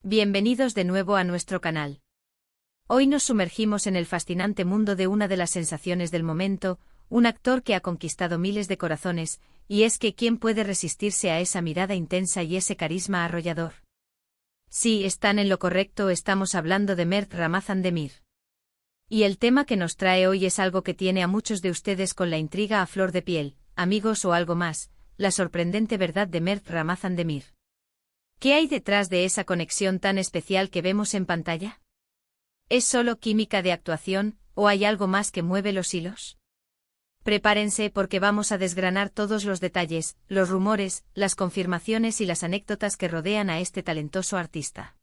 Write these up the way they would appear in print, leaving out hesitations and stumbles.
Bienvenidos de nuevo a nuestro canal. Hoy nos sumergimos en el fascinante mundo de una de las sensaciones del momento, un actor que ha conquistado miles de corazones, y es que ¿quién puede resistirse a esa mirada intensa y ese carisma arrollador? Sí, están en lo correcto, estamos hablando de Mert Ramazan Demir. Y el tema que nos trae hoy es algo que tiene a muchos de ustedes con la intriga a flor de piel, amigos o algo más, la sorprendente verdad de Mert Ramazan Demir. ¿Qué hay detrás de esa conexión tan especial que vemos en pantalla? ¿Es solo química de actuación, o hay algo más que mueve los hilos? Prepárense porque vamos a desgranar todos los detalles, los rumores, las confirmaciones y las anécdotas que rodean a este talentoso artista.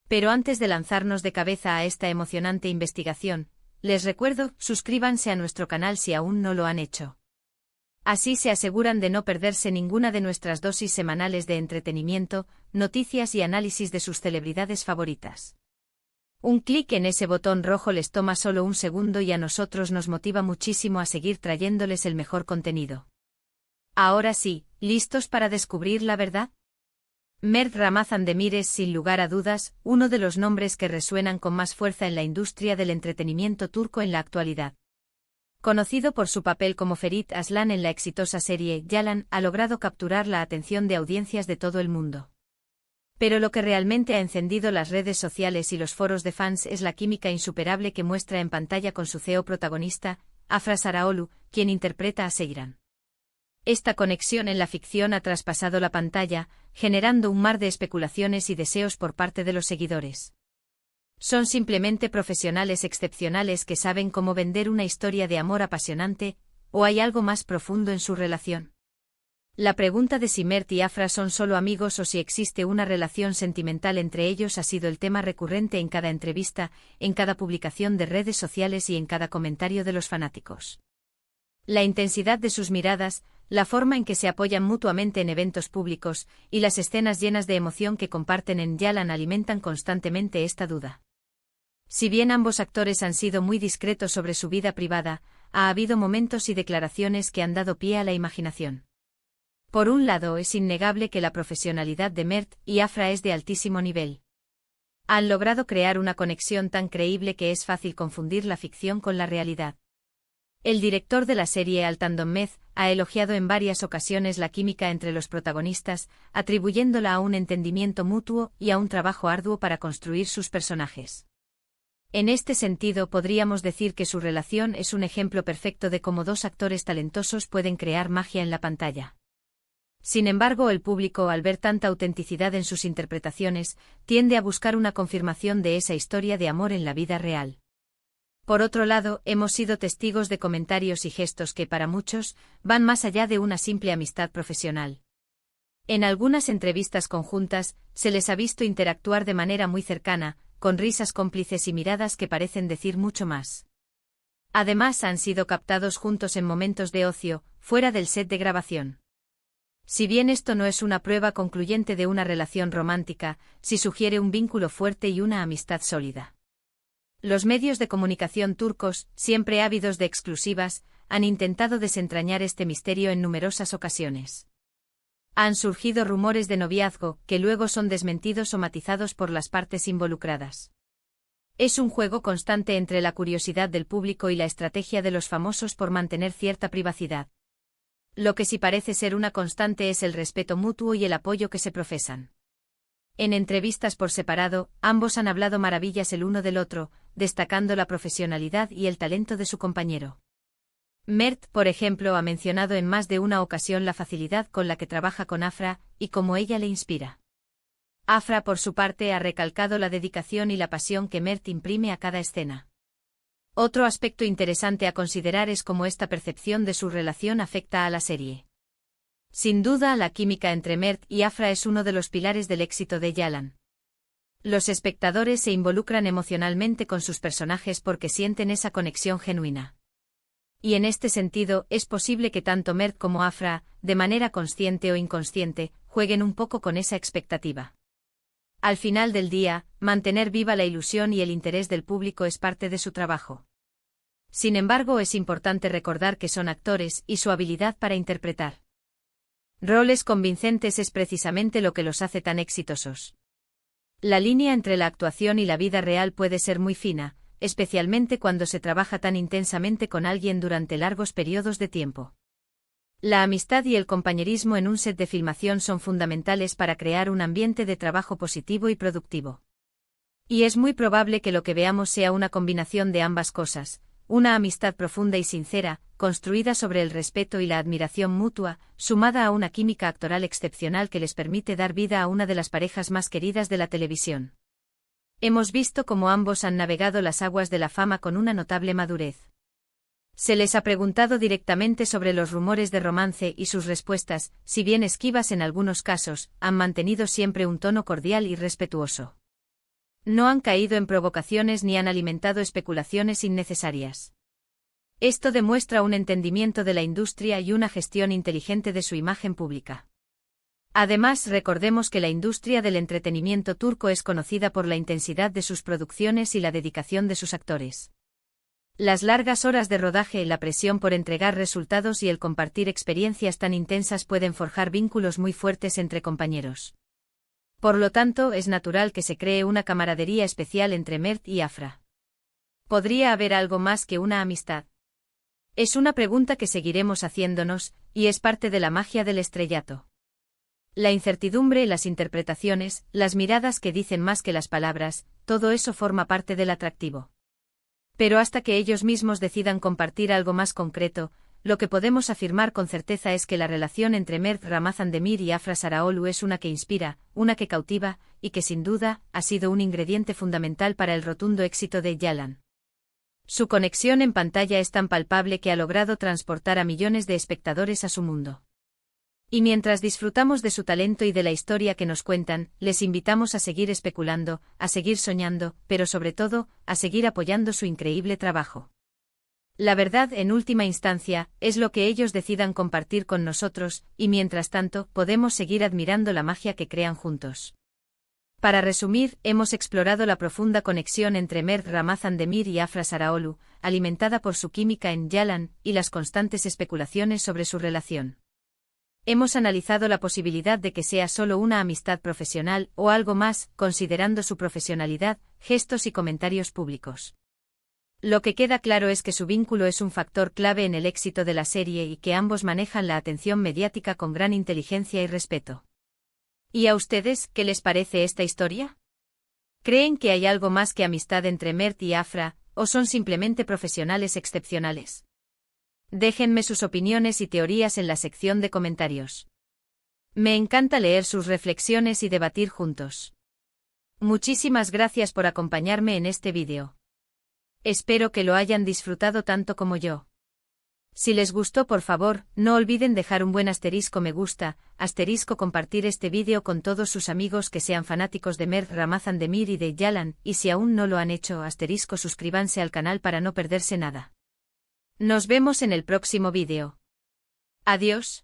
Pero antes de lanzarnos de cabeza a esta emocionante investigación, les recuerdo, suscríbanse a nuestro canal si aún no lo han hecho. Así se aseguran de no perderse ninguna de nuestras dosis semanales de entretenimiento, noticias y análisis de sus celebridades favoritas. Un clic en ese botón rojo les toma solo un segundo y a nosotros nos motiva muchísimo a seguir trayéndoles el mejor contenido. Ahora sí, ¿listos para descubrir la verdad? Mert Ramazan Demir es, sin lugar a dudas, uno de los nombres que resuenan con más fuerza en la industria del entretenimiento turco en la actualidad. Conocido por su papel como Ferit Aslan en la exitosa serie Yalan, ha logrado capturar la atención de audiencias de todo el mundo. Pero lo que realmente ha encendido las redes sociales y los foros de fans es la química insuperable que muestra en pantalla con su CEO protagonista, Afra Sarıoğlu, quien interpreta a Seyran. Esta conexión en la ficción ha traspasado la pantalla, generando un mar de especulaciones y deseos por parte de los seguidores. Son simplemente profesionales excepcionales que saben cómo vender una historia de amor apasionante, ¿o hay algo más profundo en su relación? La pregunta de si Mert y Afra son solo amigos o si existe una relación sentimental entre ellos ha sido el tema recurrente en cada entrevista, en cada publicación de redes sociales y en cada comentario de los fanáticos. La intensidad de sus miradas, la forma en que se apoyan mutuamente en eventos públicos, y las escenas llenas de emoción que comparten en Yalan alimentan constantemente esta duda. Si bien ambos actores han sido muy discretos sobre su vida privada, ha habido momentos y declaraciones que han dado pie a la imaginación. Por un lado, es innegable que la profesionalidad de Mert y Afra es de altísimo nivel. Han logrado crear una conexión tan creíble que es fácil confundir la ficción con la realidad. El director de la serie Altan Donmez ha elogiado en varias ocasiones la química entre los protagonistas, atribuyéndola a un entendimiento mutuo y a un trabajo arduo para construir sus personajes. En este sentido, podríamos decir que su relación es un ejemplo perfecto de cómo dos actores talentosos pueden crear magia en la pantalla. Sin embargo, el público, al ver tanta autenticidad en sus interpretaciones, tiende a buscar una confirmación de esa historia de amor en la vida real. Por otro lado, hemos sido testigos de comentarios y gestos que, para muchos, van más allá de una simple amistad profesional. En algunas entrevistas conjuntas, se les ha visto interactuar de manera muy cercana, con risas cómplices y miradas que parecen decir mucho más. Además, han sido captados juntos en momentos de ocio, fuera del set de grabación. Si bien esto no es una prueba concluyente de una relación romántica, sí sugiere un vínculo fuerte y una amistad sólida. Los medios de comunicación turcos, siempre ávidos de exclusivas, han intentado desentrañar este misterio en numerosas ocasiones. Han surgido rumores de noviazgo, que luego son desmentidos o matizados por las partes involucradas. Es un juego constante entre la curiosidad del público y la estrategia de los famosos por mantener cierta privacidad. Lo que sí parece ser una constante es el respeto mutuo y el apoyo que se profesan. En entrevistas por separado, ambos han hablado maravillas el uno del otro, destacando la profesionalidad y el talento de su compañero. Mert, por ejemplo, ha mencionado en más de una ocasión la facilidad con la que trabaja con Afra, y cómo ella le inspira. Afra, por su parte, ha recalcado la dedicación y la pasión que Mert imprime a cada escena. Otro aspecto interesante a considerar es cómo esta percepción de su relación afecta a la serie. Sin duda, la química entre Mert y Afra es uno de los pilares del éxito de Yalan. Los espectadores se involucran emocionalmente con sus personajes porque sienten esa conexión genuina. Y en este sentido, es posible que tanto Mert como Afra, de manera consciente o inconsciente, jueguen un poco con esa expectativa. Al final del día, mantener viva la ilusión y el interés del público es parte de su trabajo. Sin embargo, es importante recordar que son actores y su habilidad para interpretar roles convincentes es precisamente lo que los hace tan exitosos. La línea entre la actuación y la vida real puede ser muy fina, especialmente cuando se trabaja tan intensamente con alguien durante largos periodos de tiempo. La amistad y el compañerismo en un set de filmación son fundamentales para crear un ambiente de trabajo positivo y productivo. Y es muy probable que lo que veamos sea una combinación de ambas cosas, una amistad profunda y sincera, construida sobre el respeto y la admiración mutua, sumada a una química actoral excepcional que les permite dar vida a una de las parejas más queridas de la televisión. Hemos visto cómo ambos han navegado las aguas de la fama con una notable madurez. Se les ha preguntado directamente sobre los rumores de romance y sus respuestas, si bien esquivas en algunos casos, han mantenido siempre un tono cordial y respetuoso. No han caído en provocaciones ni han alimentado especulaciones innecesarias. Esto demuestra un entendimiento de la industria y una gestión inteligente de su imagen pública. Además, recordemos que la industria del entretenimiento turco es conocida por la intensidad de sus producciones y la dedicación de sus actores. Las largas horas de rodaje, la presión por entregar resultados y el compartir experiencias tan intensas pueden forjar vínculos muy fuertes entre compañeros. Por lo tanto, es natural que se cree una camaradería especial entre Mert y Afra. ¿Podría haber algo más que una amistad? Es una pregunta que seguiremos haciéndonos, y es parte de la magia del estrellato. La incertidumbre, las interpretaciones, las miradas que dicen más que las palabras, todo eso forma parte del atractivo. Pero hasta que ellos mismos decidan compartir algo más concreto, lo que podemos afirmar con certeza es que la relación entre Mert Ramazandemir y Afra Saraoglu es una que inspira, una que cautiva, y que sin duda, ha sido un ingrediente fundamental para el rotundo éxito de Yalan. Su conexión en pantalla es tan palpable que ha logrado transportar a millones de espectadores a su mundo. Y mientras disfrutamos de su talento y de la historia que nos cuentan, les invitamos a seguir especulando, a seguir soñando, pero sobre todo, a seguir apoyando su increíble trabajo. La verdad, en última instancia, es lo que ellos decidan compartir con nosotros, y mientras tanto, podemos seguir admirando la magia que crean juntos. Para resumir, hemos explorado la profunda conexión entre Mert Ramazandemir y Afra Saraoglu, alimentada por su química en Yalan, y las constantes especulaciones sobre su relación. Hemos analizado la posibilidad de que sea solo una amistad profesional o algo más, considerando su profesionalidad, gestos y comentarios públicos. Lo que queda claro es que su vínculo es un factor clave en el éxito de la serie y que ambos manejan la atención mediática con gran inteligencia y respeto. ¿Y a ustedes, qué les parece esta historia? ¿Creen que hay algo más que amistad entre Mert y Afra, o son simplemente profesionales excepcionales? Déjenme sus opiniones y teorías en la sección de comentarios. Me encanta leer sus reflexiones y debatir juntos. Muchísimas gracias por acompañarme en este vídeo. Espero que lo hayan disfrutado tanto como yo. Si les gustó, por favor, no olviden dejar un buen asterisco me gusta, asterisco compartir este vídeo con todos sus amigos que sean fanáticos de Mert Ramazandemir y de Yalan, y si aún no lo han hecho, asterisco suscríbanse al canal para no perderse nada. Nos vemos en el próximo vídeo. Adiós.